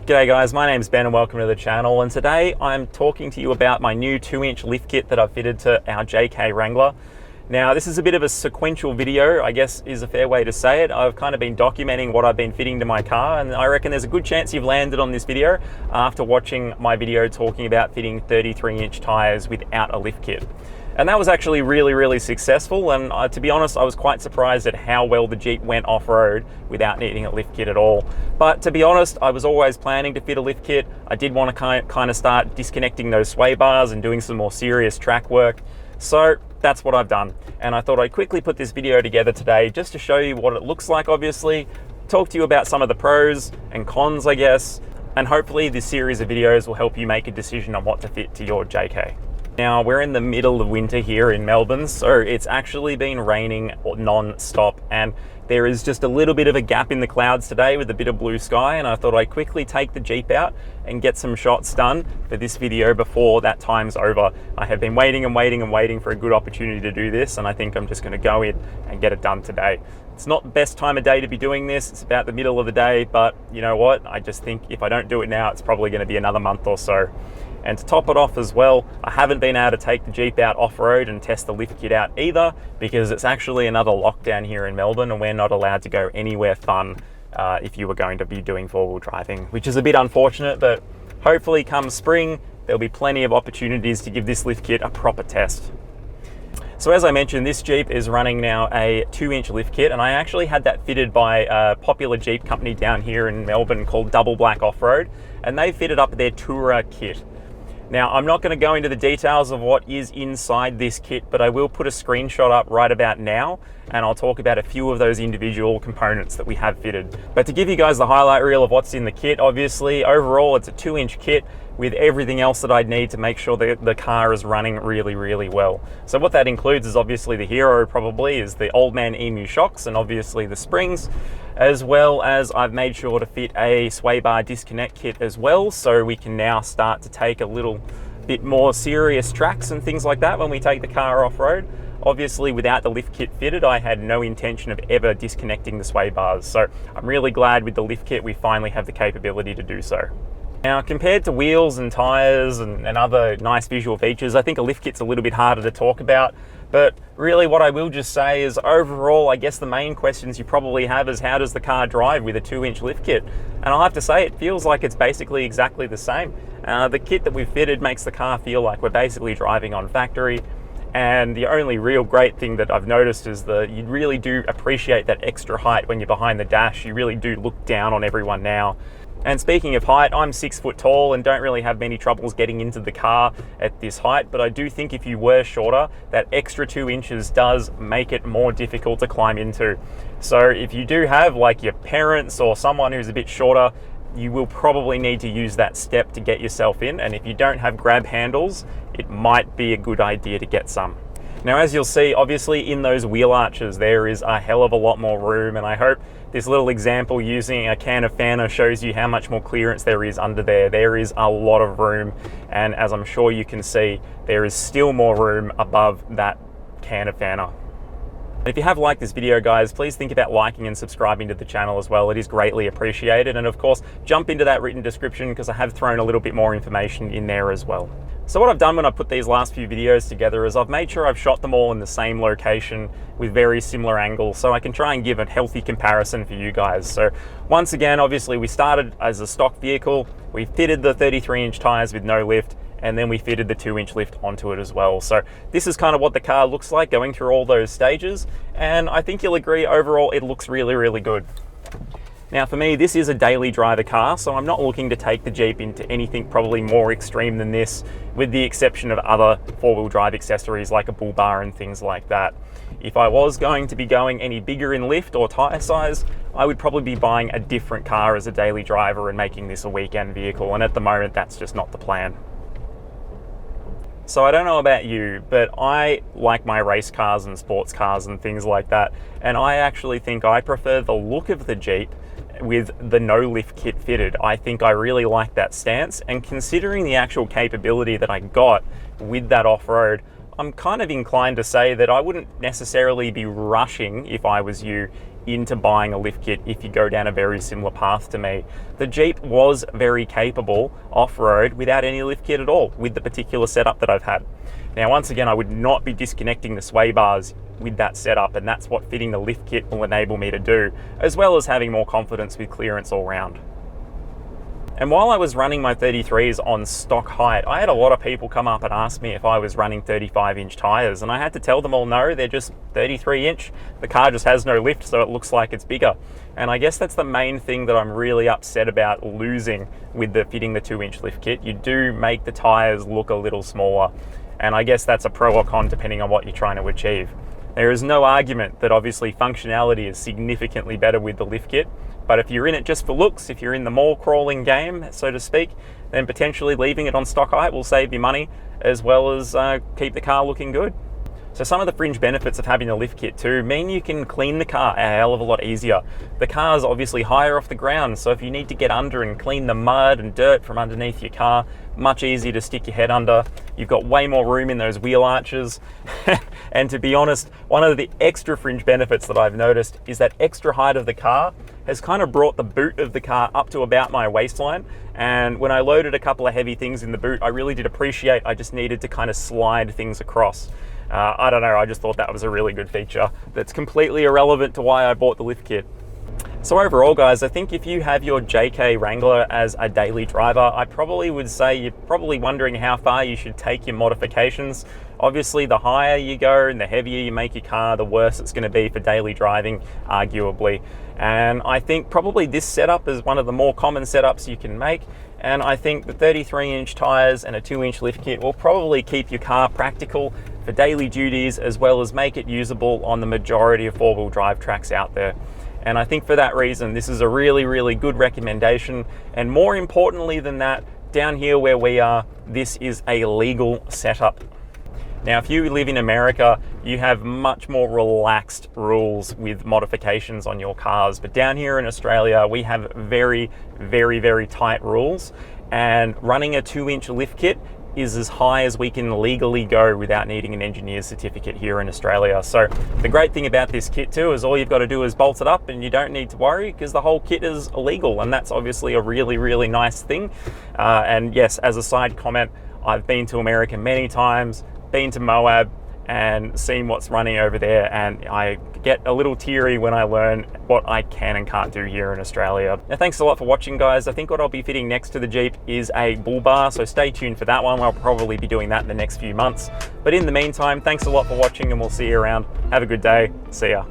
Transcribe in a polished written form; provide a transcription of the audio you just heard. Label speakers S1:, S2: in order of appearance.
S1: G'day guys, my name's Ben and welcome to the channel, and today I'm talking to you about my new 2-inch lift kit that I've fitted to our JK Wrangler. Now this is a bit of a sequential video, I guess is a fair way to say it. I've kind of been documenting what I've been fitting to my car, and I reckon there's a good chance you've landed on this video after watching my video talking about fitting 33-inch tyres without a lift kit. And that was actually really successful, and to be honest, I was quite surprised at how well the Jeep went off-road without needing a lift kit at all. But to be honest, I was always planning to fit a lift kit. I did want to kind of start disconnecting those sway bars and doing some more serious track work. So that's what I've done. And I thought I'd quickly put this video together today just to show you what it looks like, obviously, talk to you about some of the pros and cons, I guess, and hopefully this series of videos will help you make a decision on what to fit to your JK. Now, we're in the middle of winter here in Melbourne, so it's actually been raining non-stop, and there is just a little bit of a gap in the clouds today with a bit of blue sky, and I thought I'd quickly take the Jeep out and get some shots done for this video before that time's over. I have been waiting for a good opportunity to do this, and I think I'm just going to go in and get it done today. It's not the best time of day to be doing this, it's about the middle of the day, but you know what, I just think if I don't do it now, it's probably going to be another month or so. And to top it off as well, I haven't been able to take the Jeep out off-road and test the lift kit out either, because it's actually another lockdown here in Melbourne and we're not allowed to go anywhere fun if you were going to be doing four-wheel driving, which is a bit unfortunate, but hopefully come spring, there'll be plenty of opportunities to give this lift kit a proper test. So as I mentioned, this Jeep is running now a 2-inch lift kit, and I actually had that fitted by a popular Jeep company down here in Melbourne called Double Black Off-Road, and they fitted up their Tourer kit. Now, I'm not going to go into the details of what is inside this kit, but I will put a screenshot up right about now, and I'll talk about a few of those individual components that we have fitted. But to give you guys the highlight reel of what's in the kit, obviously, overall, it's a 2-inch kit with everything else that I'd need to make sure that the car is running really well. So what that includes is obviously the hero probably is the Old Man Emu shocks and obviously the springs, as well as I've made sure to fit a sway bar disconnect kit as well, so we can now start to take a little bit more serious tracks and things like that when we take the car off-road. Obviously, without the lift kit fitted, I had no intention of ever disconnecting the sway bars, so I'm really glad with the lift kit we finally have the capability to do so. Now, compared to wheels and tyres and other nice visual features, I think a lift kit's a little bit harder to talk about, but really what I will just say is overall, I guess the main questions you probably have is how does the car drive with a 2-inch lift kit? And I'll have to say it feels like it's basically exactly the same. The kit that we've fitted makes the car feel like we're basically driving on factory, and the only real great thing that I've noticed is that you really do appreciate that extra height when you're behind the dash. You really do look down on everyone now. And speaking of height, I'm 6 foot tall and don't really have many troubles getting into the car at this height, but I do think if you were shorter, that extra 2 inches does make it more difficult to climb into. So if you do have like your parents or someone who's a bit shorter, you will probably need to use that step to get yourself in, and if you don't have grab handles, it might be a good idea to get some. Now, as you'll see, obviously in those wheel arches, there is a hell of a lot more room, and I hope this little example using a can of Fanta shows you how much more clearance there is under there. There is a lot of room, and as I'm sure you can see, there is still more room above that can of Fanta. If you have liked this video, guys, please think about liking and subscribing to the channel as well. It is greatly appreciated, and of course, jump into that written description because I have thrown a little bit more information in there as well. So what I've done when I put these last few videos together is I've made sure I've shot them all in the same location with very similar angles, so I can try and give a healthy comparison for you guys. So once again, obviously we started as a stock vehicle, we fitted the 33-inch tires with no lift, and then we fitted the 2-inch lift onto it as well. So this is kind of what the car looks like going through all those stages, and I think you'll agree overall it looks really good. Now for me, this is a daily driver car, so I'm not looking to take the Jeep into anything probably more extreme than this, with the exception of other four-wheel drive accessories like a bull bar and things like that. If I was going to be going any bigger in lift or tyre size, I would probably be buying a different car as a daily driver and making this a weekend vehicle, and at the moment that's just not the plan. So I don't know about you, but I like my race cars and sports cars and things like that. And I actually think I prefer the look of the Jeep with the no lift kit fitted. I think I really like that stance, and considering the actual capability that I got with that off-road, I'm kind of inclined to say that I wouldn't necessarily be rushing, if I was you, into buying a lift kit if you go down a very similar path to me. The Jeep was very capable off-road without any lift kit at all with the particular setup that I've had. Now, once again, I would not be disconnecting the sway bars with that setup, and that's what fitting the lift kit will enable me to do, as well as having more confidence with clearance all round. And while I was running my 33s on stock height, I had a lot of people come up and ask me if I was running 35-inch tires, and I had to tell them all no, they're just 33-inch. The car just has no lift, so it looks like it's bigger. And I guess that's the main thing that I'm really upset about losing with the fitting the 2-inch lift kit. You do make the tires look a little smaller, and I guess that's a pro or con depending on what you're trying to achieve. There is no argument that obviously functionality is significantly better with the lift kit, but if you're in it just for looks, if you're in the mall crawling game, so to speak, then potentially leaving it on stock height will save you money, as well as keep the car looking good. So some of the fringe benefits of having a lift kit too mean you can clean the car a hell of a lot easier. The car's obviously higher off the ground, so if you need to get under and clean the mud and dirt from underneath your car, much easier to stick your head under. You've got way more room in those wheel arches. And to be honest, one of the extra fringe benefits that I've noticed is that extra height of the car has kind of brought the boot of the car up to about my waistline. And when I loaded a couple of heavy things in the boot, I really did appreciate I just needed to kind of slide things across. I don't know, I just thought that was a really good feature that's completely irrelevant to why I bought the lift kit. So overall, guys, I think if you have your JK Wrangler as a daily driver, I probably would say you're probably wondering how far you should take your modifications. Obviously, the higher you go and the heavier you make your car, the worse it's going to be for daily driving, arguably. And I think probably this setup is one of the more common setups you can make. And I think the 33-inch tires and a 2-inch lift kit will probably keep your car practical for daily duties, as well as make it usable on the majority of four-wheel drive tracks out there. And I think for that reason, this is a really, really good recommendation. And more importantly than that, down here where we are, this is a legal setup. Now, if you live in America, you have much more relaxed rules with modifications on your cars. But down here in Australia, we have very, very, very tight rules. And running a 2-inch lift kit is as high as we can legally go without needing an engineer's certificate here in Australia. So the great thing about this kit too is all you've got to do is bolt it up and you don't need to worry, because the whole kit is illegal, and that's obviously a really, really nice thing. And yes, as a side comment, I've been to America many times, been to Moab and seen what's running over there, and I get a little teary when I learn what I can and can't do here in Australia. Now, thanks a lot for watching, guys. I think what I'll be fitting next to the Jeep is a bull bar, so stay tuned for that one. I'll probably be doing that in the next few months. But in the meantime, thanks a lot for watching, and we'll see you around. Have a good day. See ya.